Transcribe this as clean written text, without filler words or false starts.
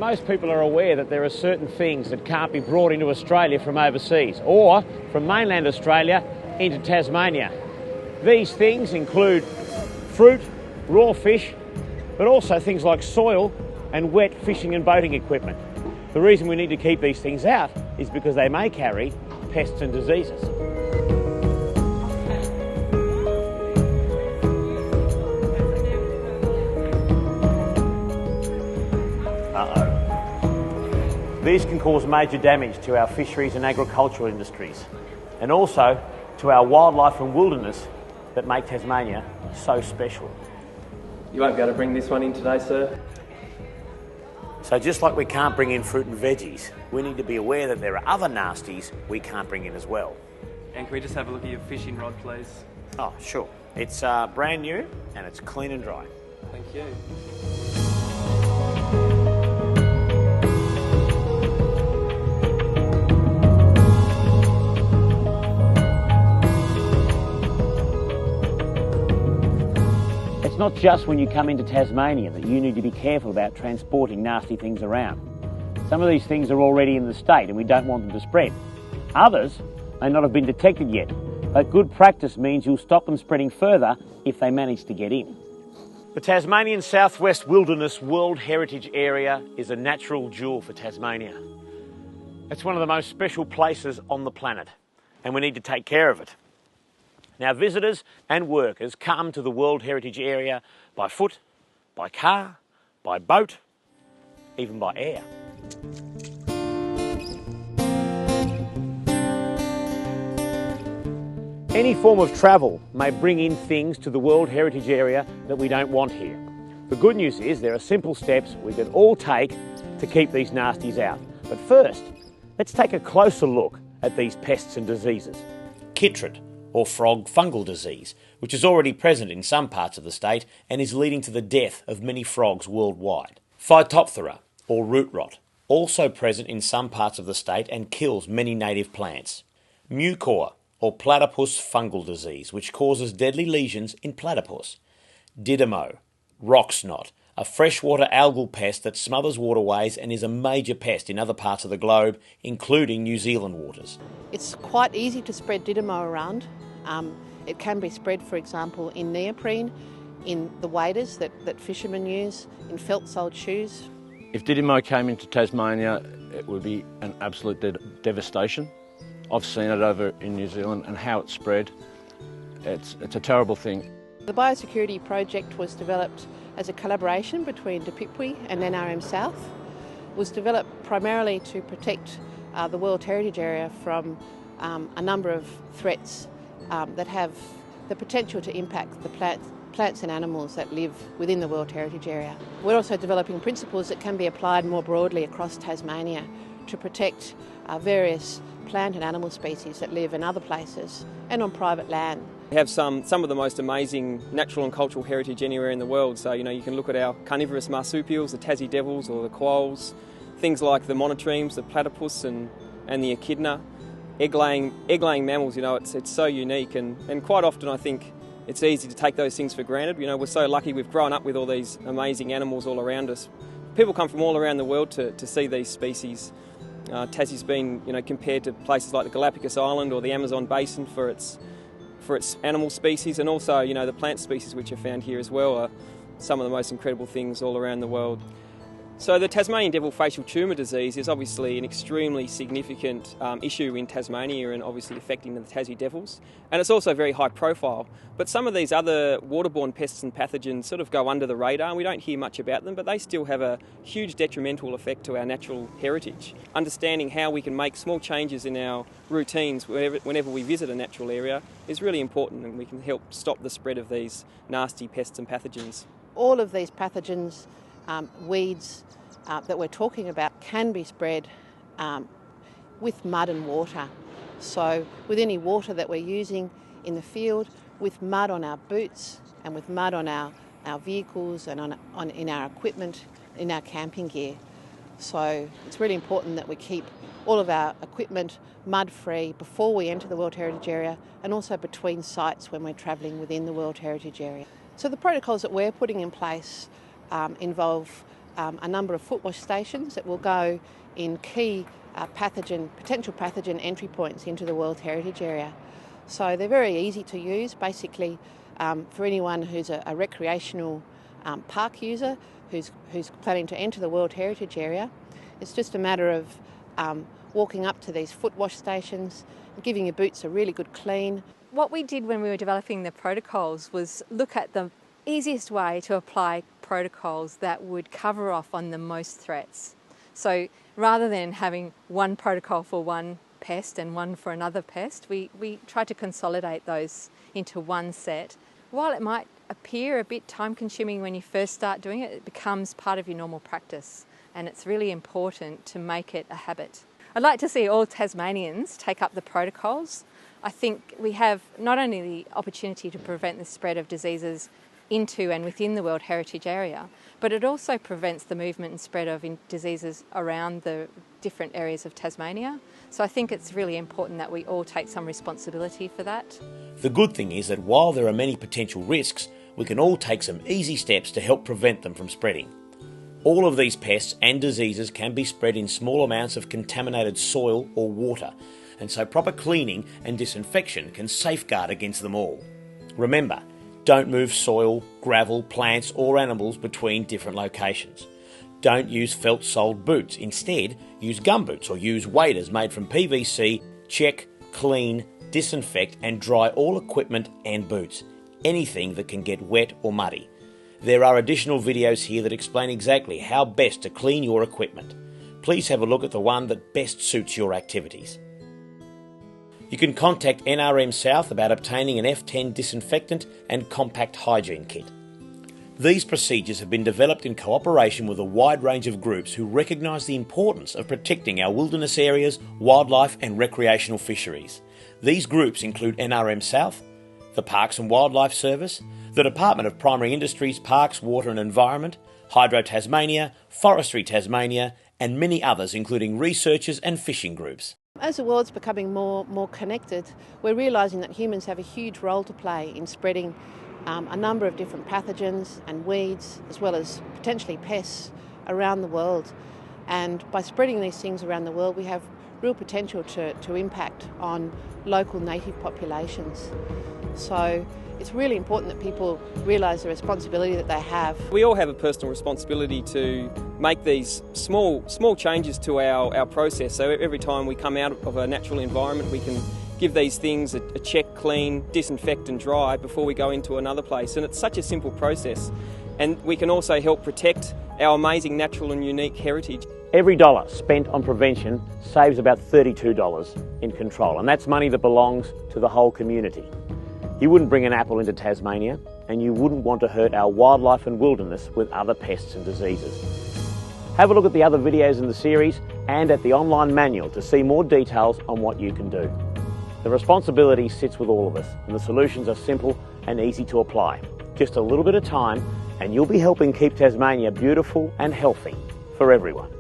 most people are aware that there are certain things that can't be brought into Australia from overseas or from mainland Australia into Tasmania. These things include fruit, raw fish, but also things like soil and wet fishing and boating equipment. The reason we need to keep these things out is because they may carry pests and diseases. These can cause major damage to our fisheries and agricultural industries, and also to our wildlife and wilderness that make Tasmania so special. You won't be able to bring this one in today, sir. So just like we can't bring in fruit and veggies, we need to be aware that there are other nasties we can't bring in as well. And can we just have a look at your fishing rod, please? Oh, sure. It's brand new and it's clean and dry. Thank you. It's not just when you come into Tasmania that you need to be careful about transporting nasty things around. Some of these things are already in the state and we don't want them to spread. Others may not have been detected yet, but good practice means you'll stop them spreading further if they manage to get in. The Tasmanian Southwest Wilderness World Heritage Area is a natural jewel for Tasmania. It's one of the most special places on the planet and we need to take care of it. Now, visitors and workers come to the World Heritage Area by foot, by car, by boat, even by air. Any form of travel may bring in things to the World Heritage Area that we don't want here. The good news is there are simple steps we can all take to keep these nasties out. But first, let's take a closer look at these pests and diseases. Chytrid, or frog fungal disease, which is already present in some parts of the state and is leading to the death of many frogs worldwide. Phytophthora, or root rot, also present in some parts of the state and kills many native plants. Mucor, or platypus fungal disease, which causes deadly lesions in platypus. Didymo, rock snot, a freshwater algal pest that smothers waterways and is a major pest in other parts of the globe, including New Zealand waters. It's quite easy to spread Didymo around. It can be spread, for example, in neoprene, in the waders that fishermen use, in felt-soled shoes. If Didymo came into Tasmania, it would be an absolute devastation. I've seen it over in New Zealand and how it spread. It's a terrible thing. The Biosecurity project was developed as a collaboration between Didymo and NRM South. It was developed primarily to protect the World Heritage Area from a number of threats that have the potential to impact the plants and animals that live within the World Heritage Area. We're also developing principles that can be applied more broadly across Tasmania to protect various plant and animal species that live in other places and on private land. We have some of the most amazing natural and cultural heritage anywhere in the world. So, you can look at our carnivorous marsupials, the Tassie devils or the quolls, things like the monotremes, the platypus and the echidna. Egg-laying mammals, it's so unique and quite often I think it's easy to take those things for granted. We're so lucky we've grown up with all these amazing animals all around us. People come from all around the world to see these species. Tassie's been compared to places like the Galapagos Island or the Amazon Basin for its animal species, and also the plant species which are found here as well are some of the most incredible things all around the world. So the Tasmanian devil facial tumour disease is obviously an extremely significant issue in Tasmania and obviously affecting the Tassie devils. And it's also very high profile. But some of these other waterborne pests and pathogens sort of go under the radar and we don't hear much about them, but they still have a huge detrimental effect to our natural heritage. Understanding how we can make small changes in our routines whenever we visit a natural area is really important, and we can help stop the spread of these nasty pests and pathogens. All of these pathogens, weeds that we're talking about can be spread with mud and water. So with any water that we're using in the field, with mud on our boots and with mud on our vehicles and in our equipment, in our camping gear. So it's really important that we keep all of our equipment mud-free before we enter the World Heritage Area and also between sites when we're travelling within the World Heritage Area. So the protocols that we're putting in place involve a number of footwash stations that will go in key potential pathogen entry points into the World Heritage Area. So they're very easy to use, basically for anyone who's a recreational park user who's planning to enter the World Heritage Area. It's just a matter of walking up to these footwash stations, giving your boots a really good clean. What we did when we were developing the protocols was look at the easiest way to apply protocols that would cover off on the most threats. So rather than having one protocol for one pest and one for another pest, we tried to consolidate those into one set. While it might appear a bit time-consuming when you first start doing it, it becomes part of your normal practice, and it's really important to make it a habit. I'd like to see all Tasmanians take up the protocols. I think we have not only the opportunity to prevent the spread of diseases into and within the World Heritage Area, but it also prevents the movement and spread of diseases around the different areas of Tasmania. So I think it's really important that we all take some responsibility for that. The good thing is that while there are many potential risks, we can all take some easy steps to help prevent them from spreading. All of these pests and diseases can be spread in small amounts of contaminated soil or water, and so proper cleaning and disinfection can safeguard against them all. Remember, don't move soil, gravel, plants or animals between different locations. Don't use felt-soled boots. Instead, use gumboots or use waders made from PVC. Check, clean, disinfect and dry all equipment and boots. Anything that can get wet or muddy. There are additional videos here that explain exactly how best to clean your equipment. Please have a look at the one that best suits your activities. You can contact NRM South about obtaining an F10 disinfectant and compact hygiene kit. These procedures have been developed in cooperation with a wide range of groups who recognise the importance of protecting our wilderness areas, wildlife and recreational fisheries. These groups include NRM South, the Parks and Wildlife Service, the Department of Primary Industries, Parks, Water and Environment, Hydro Tasmania, Forestry Tasmania and many others including researchers and fishing groups. As the world's becoming more connected, we're realising that humans have a huge role to play in spreading a number of different pathogens and weeds, as well as potentially pests around the world. And by spreading these things around the world, we have real potential to impact on local native populations. So it's really important that people realise the responsibility that they have. We all have a personal responsibility to make these small changes to our process. So every time we come out of a natural environment, we can give these things a check, clean, disinfect and dry before we go into another place. And it's such a simple process. And we can also help protect our amazing natural and unique heritage. Every dollar spent on prevention saves about $32 in control, and that's money that belongs to the whole community. You wouldn't bring an apple into Tasmania, and you wouldn't want to hurt our wildlife and wilderness with other pests and diseases. Have a look at the other videos in the series and at the online manual to see more details on what you can do. The responsibility sits with all of us, and the solutions are simple and easy to apply. Just a little bit of time, and you'll be helping keep Tasmania beautiful and healthy for everyone.